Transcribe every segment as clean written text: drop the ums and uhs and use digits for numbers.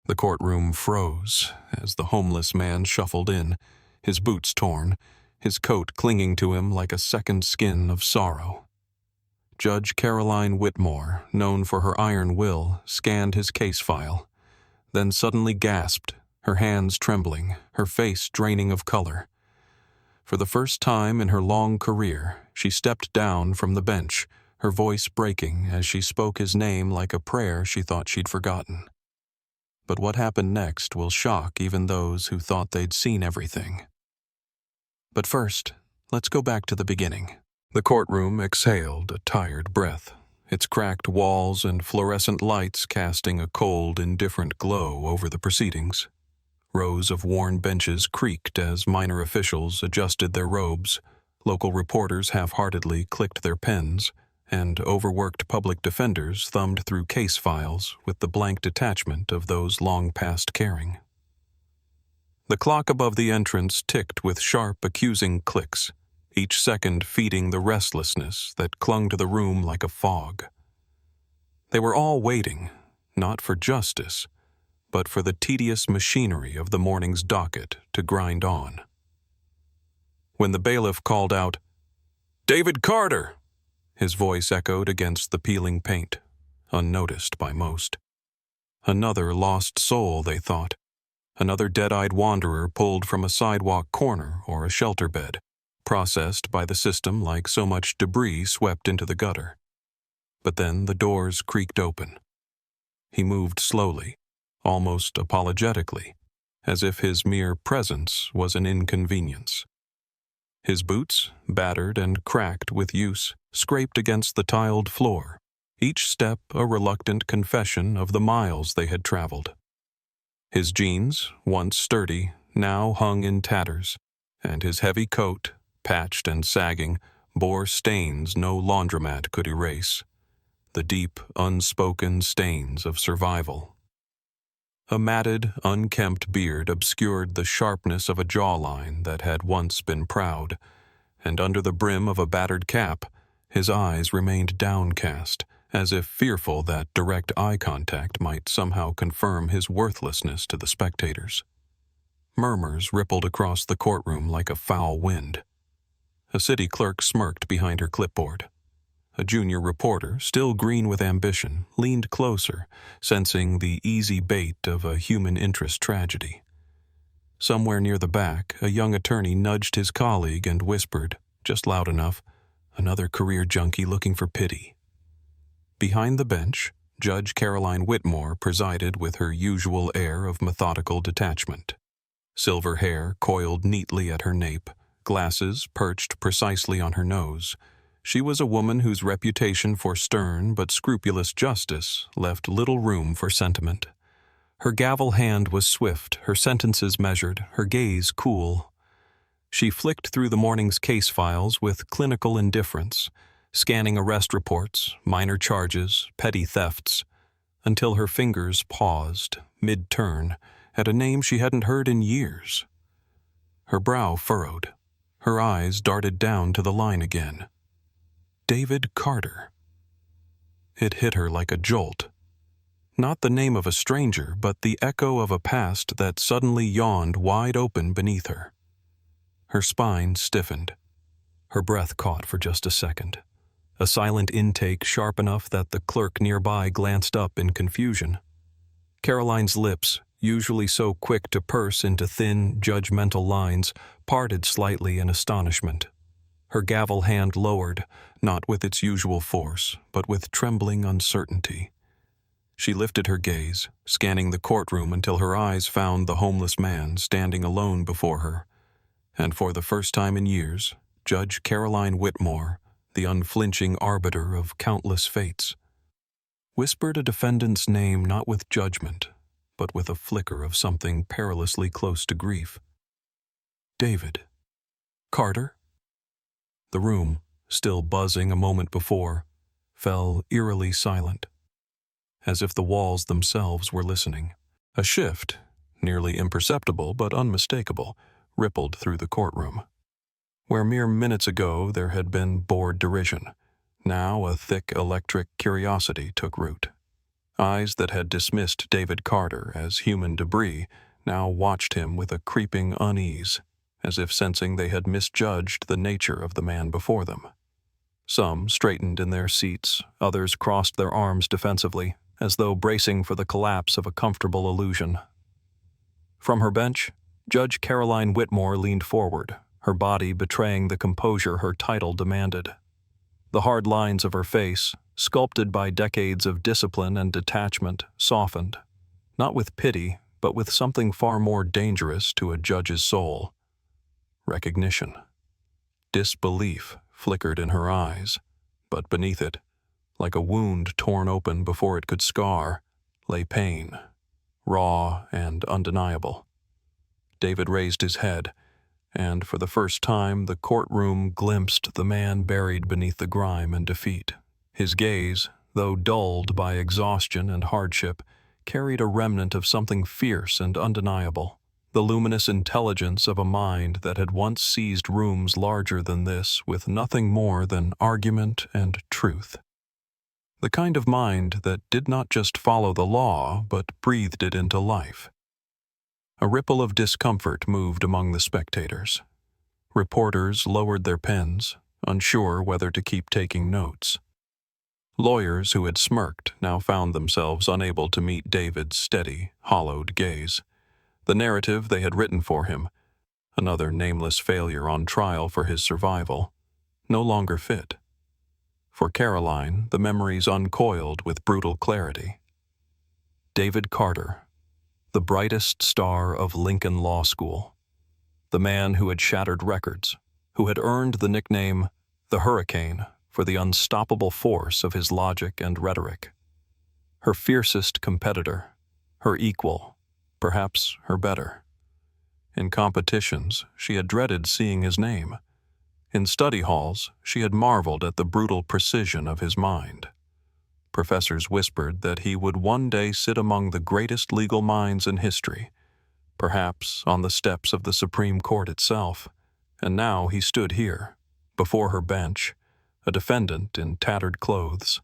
The courtroom froze as the homeless man shuffled in, his boots torn, his coat clinging to him like a second skin of sorrow. Judge Caroline Whitmore, known for her iron will, scanned his case file, then suddenly gasped, her hands trembling, her face draining of color. For the first time in her long career, she stepped down from the bench, her voice breaking as she spoke his name like a prayer she thought she'd forgotten. But what happened next will shock even those who thought they'd seen everything. But first, let's go back to the beginning. The courtroom exhaled a tired breath, its cracked walls and fluorescent lights casting a cold, indifferent glow over the proceedings. Rows of worn benches creaked as minor officials adjusted their robes, local reporters half-heartedly clicked their pens, and overworked public defenders thumbed through case files with the blank detachment of those long past caring. The clock above the entrance ticked with sharp, accusing clicks, each second feeding the restlessness that clung to the room like a fog. They were all waiting, not for justice, but for the tedious machinery of the morning's docket to grind on. When the bailiff called out, "David Carter!" his voice echoed against the peeling paint, unnoticed by most. Another lost soul, they thought. Another dead-eyed wanderer pulled from a sidewalk corner or a shelter bed, processed by the system like so much debris swept into the gutter. But then the doors creaked open. He moved slowly, almost apologetically, as if his mere presence was an inconvenience. His boots, battered and cracked with use, scraped against the tiled floor, each step a reluctant confession of the miles they had traveled. His jeans, once sturdy, now hung in tatters, and his heavy coat, patched and sagging, bore stains no laundromat could erase, the deep, unspoken stains of survival. A matted, unkempt beard obscured the sharpness of a jawline that had once been proud, and under the brim of a battered cap, his eyes remained downcast, as if fearful that direct eye contact might somehow confirm his worthlessness to the spectators. Murmurs rippled across the courtroom like a foul wind. A city clerk smirked behind her clipboard. A junior reporter, still green with ambition, leaned closer, sensing the easy bait of a human interest tragedy. Somewhere near the back, a young attorney nudged his colleague and whispered, just loud enough, "Another career junkie looking for pity." Behind the bench, Judge Caroline Whitmore presided with her usual air of methodical detachment. Silver hair coiled neatly at her nape, glasses perched precisely on her nose. She was a woman whose reputation for stern but scrupulous justice left little room for sentiment. Her gavel hand was swift, her sentences measured, her gaze cool. She flicked through the morning's case files with clinical indifference, scanning arrest reports, minor charges, petty thefts, until her fingers paused, mid-turn, at a name she hadn't heard in years. Her brow furrowed. Her eyes darted down to the line again. David Carter. It hit her like a jolt. Not the name of a stranger, but the echo of a past that suddenly yawned wide open beneath her. Her spine stiffened. Her breath caught for just a second. A silent intake sharp enough that the clerk nearby glanced up in confusion. Caroline's lips, usually so quick to purse into thin, judgmental lines, parted slightly in astonishment. Her gavel hand lowered, not with its usual force, but with trembling uncertainty. She lifted her gaze, scanning the courtroom until her eyes found the homeless man standing alone before her. And for the first time in years, Judge Caroline Whitmore, the unflinching arbiter of countless fates, whispered a defendant's name not with judgment, but with a flicker of something perilously close to grief. David. Carter? The room, still buzzing a moment before, fell eerily silent, as if the walls themselves were listening. A shift, nearly imperceptible but unmistakable, rippled through the courtroom. Where mere minutes ago there had been bored derision, now a thick electric curiosity took root. Eyes that had dismissed David Carter as human debris now watched him with a creeping unease, as if sensing they had misjudged the nature of the man before them. Some straightened in their seats, others crossed their arms defensively, as though bracing for the collapse of a comfortable illusion. From her bench, Judge Caroline Whitmore leaned forward, her body betraying the composure her title demanded. The hard lines of her face, sculpted by decades of discipline and detachment, softened, not with pity, but with something far more dangerous to a judge's soul: recognition. Disbelief flickered in her eyes, but beneath it, like a wound torn open before it could scar, lay pain, raw and undeniable. David raised his head, and for the first time the courtroom glimpsed the man buried beneath the grime and defeat. His gaze, though dulled by exhaustion and hardship, carried a remnant of something fierce and undeniable, the luminous intelligence of a mind that had once seized rooms larger than this with nothing more than argument and truth. The kind of mind that did not just follow the law, but breathed it into life. A ripple of discomfort moved among the spectators. Reporters lowered their pens, unsure whether to keep taking notes. Lawyers who had smirked now found themselves unable to meet David's steady, hollowed gaze. The narrative they had written for him, another nameless failure on trial for his survival, no longer fit. For Caroline, the memories uncoiled with brutal clarity. David Carter, the brightest star of Lincoln Law School, the man who had shattered records, who had earned the nickname the Hurricane for the unstoppable force of his logic and rhetoric. Her fiercest competitor, her equal, perhaps her better. In competitions, she had dreaded seeing his name. In study halls, she had marveled at the brutal precision of his mind. Professors whispered that he would one day sit among the greatest legal minds in history, perhaps on the steps of the Supreme Court itself, and now he stood here, before her bench, a defendant in tattered clothes.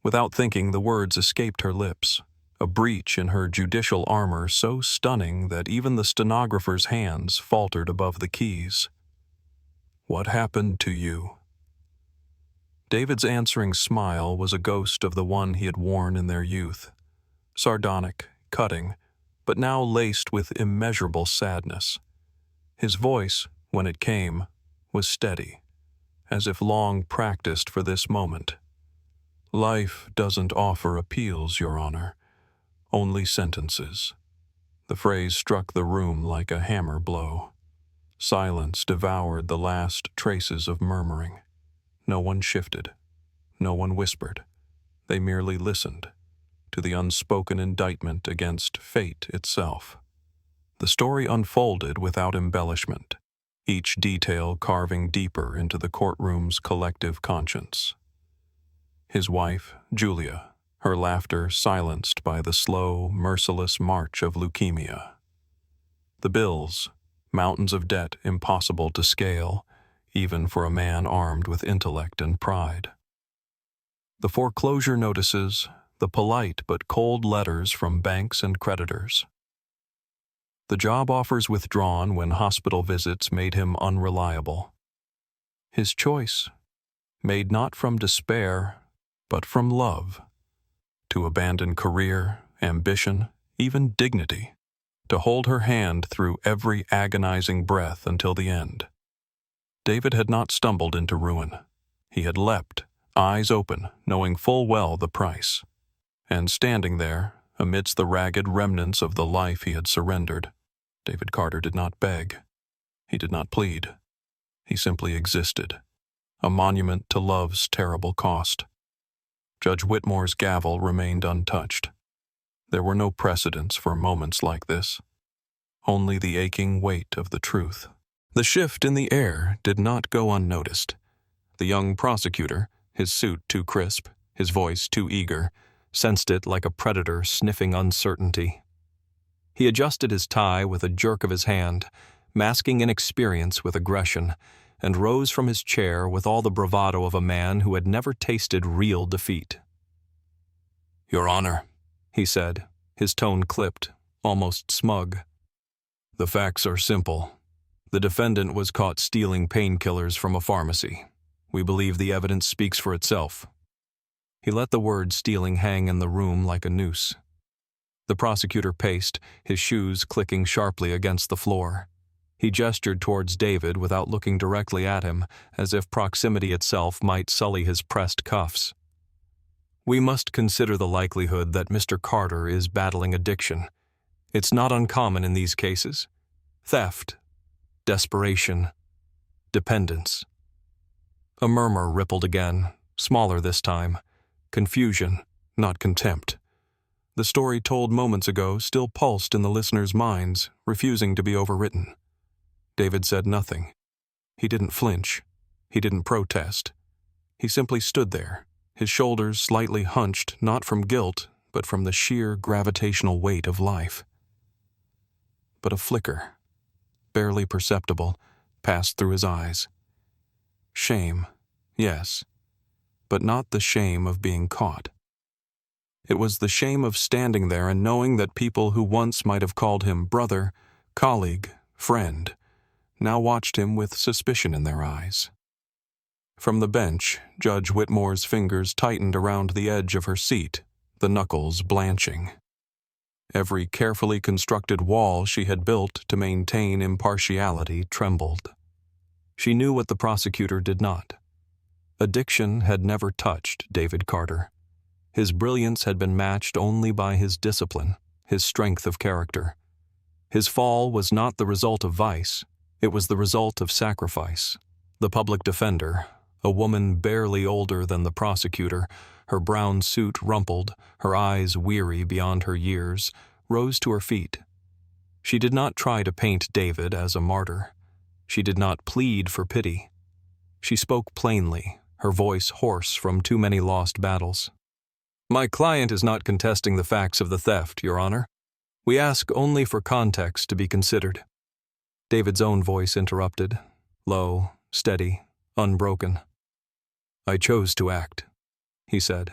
Without thinking, the words escaped her lips, a breach in her judicial armor so stunning that even the stenographer's hands faltered above the keys. "What happened to you?" David's answering smile was a ghost of the one he had worn in their youth, sardonic, cutting, but now laced with immeasurable sadness. His voice, when it came, was steady, as if long practiced for this moment. "Life doesn't offer appeals, Your Honor, only sentences." The phrase struck the room like a hammer blow. Silence devoured the last traces of murmuring. No one shifted. No one whispered. They merely listened to the unspoken indictment against fate itself. The story unfolded without embellishment, each detail carving deeper into the courtroom's collective conscience. His wife, Julia, her laughter silenced by the slow, merciless march of leukemia. The bills, mountains of debt impossible to scale, even for a man armed with intellect and pride. The foreclosure notices, the polite but cold letters from banks and creditors. The job offers withdrawn when hospital visits made him unreliable. His choice, made not from despair, but from love, to abandon career, ambition, even dignity, to hold her hand through every agonizing breath until the end. David had not stumbled into ruin. He had leapt, eyes open, knowing full well the price. And standing there, amidst the ragged remnants of the life he had surrendered, David Carter did not beg. He did not plead. He simply existed, a monument to love's terrible cost. Judge Whitmore's gavel remained untouched. There were no precedents for moments like this, only the aching weight of the truth. The shift in the air did not go unnoticed. The young prosecutor, his suit too crisp, his voice too eager, sensed it like a predator sniffing uncertainty. He adjusted his tie with a jerk of his hand, masking inexperience with aggression, and rose from his chair with all the bravado of a man who had never tasted real defeat. Your Honor, he said, his tone clipped, almost smug. The facts are simple. The defendant was caught stealing painkillers from a pharmacy. We believe the evidence speaks for itself. He let the word stealing hang in the room like a noose. The prosecutor paced, his shoes clicking sharply against the floor. He gestured towards David without looking directly at him, as if proximity itself might sully his pressed cuffs. We must consider the likelihood that Mr. Carter is battling addiction. It's not uncommon in these cases. Theft, desperation, dependence. A murmur rippled again, smaller this time. Confusion, not contempt. The story told moments ago still pulsed in the listeners' minds, refusing to be overwritten. David said nothing. He didn't flinch. He didn't protest. He simply stood there, his shoulders slightly hunched, not from guilt, but from the sheer gravitational weight of life. But a flicker, barely perceptible, passed through his eyes. Shame, yes, but not the shame of being caught. It was the shame of standing there and knowing that people who once might have called him brother, colleague, friend, now watched him with suspicion in their eyes. From the bench, Judge Whitmore's fingers tightened around the edge of her seat, the knuckles blanching. Every carefully constructed wall she had built to maintain impartiality trembled. She knew what the prosecutor did not. Addiction had never touched David Carter. His brilliance had been matched only by his discipline, his strength of character. His fall was not the result of vice, it was the result of sacrifice. The public defender, a woman barely older than the prosecutor, her brown suit rumpled, her eyes weary beyond her years, rose to her feet. She did not try to paint David as a martyr. She did not plead for pity. She spoke plainly, her voice hoarse from too many lost battles. My client is not contesting the facts of the theft, Your Honor. We ask only for context to be considered. David's own voice interrupted, low, steady, unbroken. I chose to act, he said.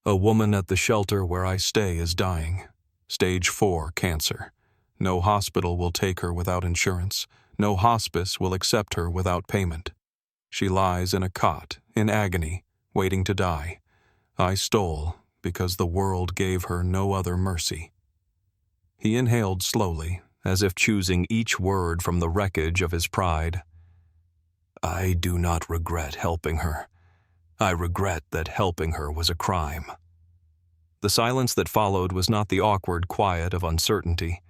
A woman at the shelter where I stay is dying. Stage 4 cancer. No hospital will take her without insurance. No hospice will accept her without payment. She lies in a cot, in agony, waiting to die. I stole because the world gave her no other mercy. He inhaled slowly, as if choosing each word from the wreckage of his pride. I do not regret helping her. I regret that helping her was a crime. The silence that followed was not the awkward quiet of uncertainty.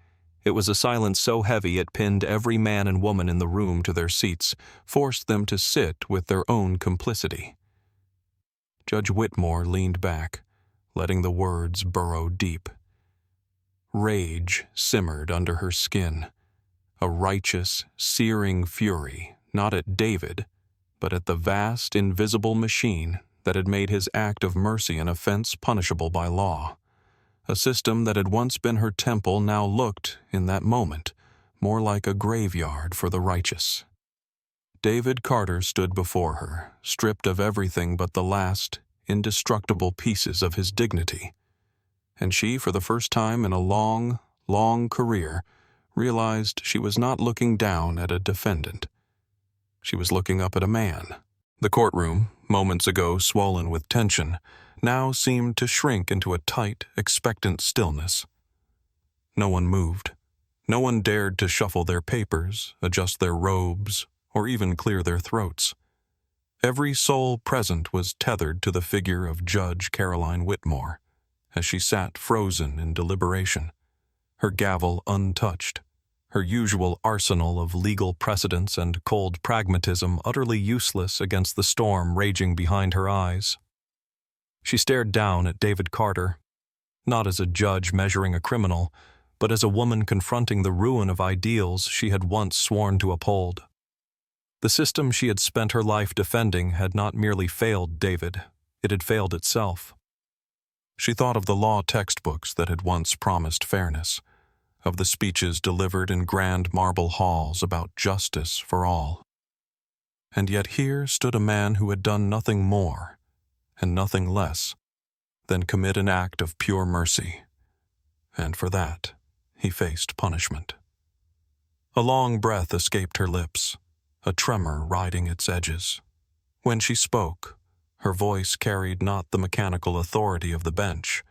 It was a silence so heavy it pinned every man and woman in the room to their seats, forced them to sit with their own complicity. Judge Whitmore leaned back, letting the words burrow deep. Rage simmered under her skin, a righteous, searing fury, not at David, but at the vast, invisible machine that had made his act of mercy an offense punishable by law. A system that had once been her temple now looked, in that moment, more like a graveyard for the righteous. David Carter stood before her, stripped of everything but the last, indestructible pieces of his dignity. And she, for the first time in a long, long career, realized she was not looking down at a defendant. She was looking up at a man. The courtroom, moments ago swollen with tension, now seemed to shrink into a tight, expectant stillness. No one moved. No one dared to shuffle their papers, adjust their robes, or even clear their throats. Every soul present was tethered to the figure of Judge Caroline Whitmore, as she sat frozen in deliberation, her gavel untouched, her usual arsenal of legal precedents and cold pragmatism utterly useless against the storm raging behind her eyes. She stared down at David Carter, not as a judge measuring a criminal, but as a woman confronting the ruin of ideals she had once sworn to uphold. The system she had spent her life defending had not merely failed David, it had failed itself. She thought of the law textbooks that had once promised fairness, of the speeches delivered in grand marble halls about justice for all. And yet here stood a man who had done nothing more and nothing less than commit an act of pure mercy, and for that he faced punishment. A long breath escaped her lips, a tremor riding its edges. When she spoke, her voice carried not the mechanical authority of the bench,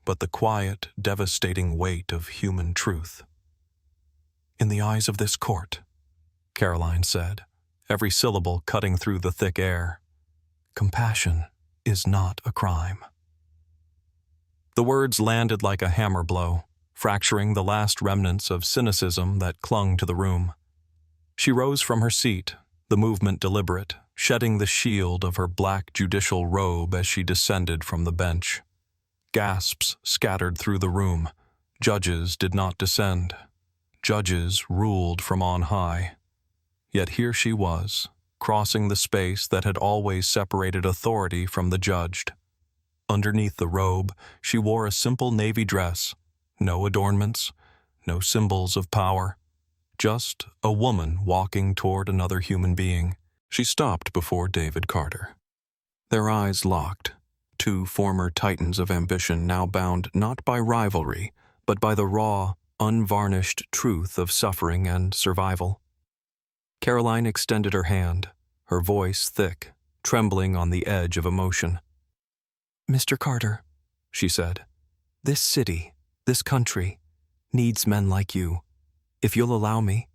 but the quiet, devastating weight of human truth. "In the eyes of this court," Caroline said, every syllable cutting through the thick air, "compassion is not a crime." The words landed like a hammer blow, fracturing the last remnants of cynicism that clung to the room. She rose from her seat, the movement deliberate, shedding the shield of her black judicial robe as she descended from the bench. Gasps scattered through the room. Judges did not descend. Judges ruled from on high. Yet here she was, crossing the space that had always separated authority from the judged. Underneath the robe, she wore a simple navy dress, no adornments, no symbols of power, just a woman walking toward another human being. She stopped before David Carter. Their eyes locked, two former titans of ambition now bound not by rivalry, but by the raw, unvarnished truth of suffering and survival. Caroline extended her hand, her voice thick, trembling on the edge of emotion. "Mr. Carter," she said, "this city, this country, needs men like you. If you'll allow me,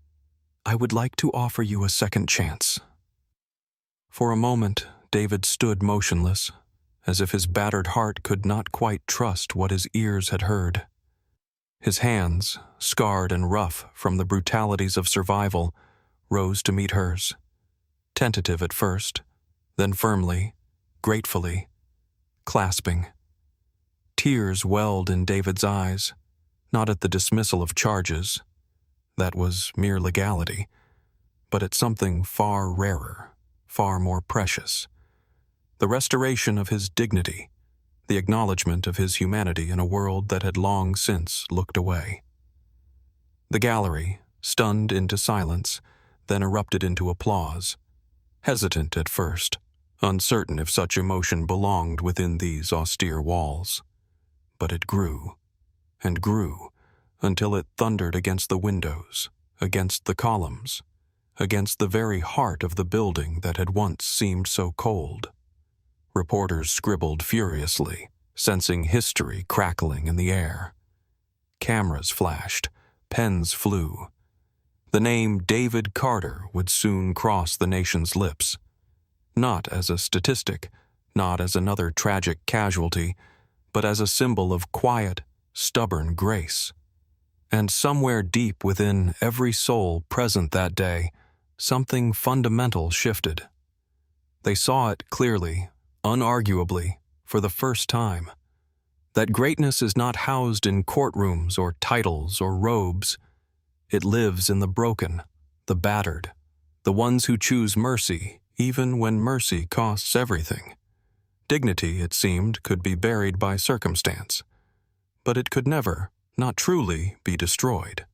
I would like to offer you a second chance." For a moment, David stood motionless, as if his battered heart could not quite trust what his ears had heard. His hands, scarred and rough from the brutalities of survival, rose to meet hers. Tentative at first, then firmly, gratefully, clasping. Tears welled in David's eyes, not at the dismissal of charges, that was mere legality, but at something far rarer, far more precious. The restoration of his dignity, the acknowledgement of his humanity in a world that had long since looked away. The gallery, stunned into silence, then erupted into applause, hesitant at first, uncertain if such emotion belonged within these austere walls. But it grew, and grew, until it thundered against the windows, against the columns, against the very heart of the building that had once seemed so cold. Reporters scribbled furiously, sensing history crackling in the air. Cameras flashed, pens flew. The name David Carter would soon cross the nation's lips, not as a statistic, not as another tragic casualty, but as a symbol of quiet, stubborn grace. And somewhere deep within every soul present that day, something fundamental shifted. They saw it clearly, unarguably, for the first time. That greatness is not housed in courtrooms or titles or robes. It lives in the broken, the battered, the ones who choose mercy even when mercy costs everything. Dignity, it seemed, could be buried by circumstance, but it could never, not truly, be destroyed.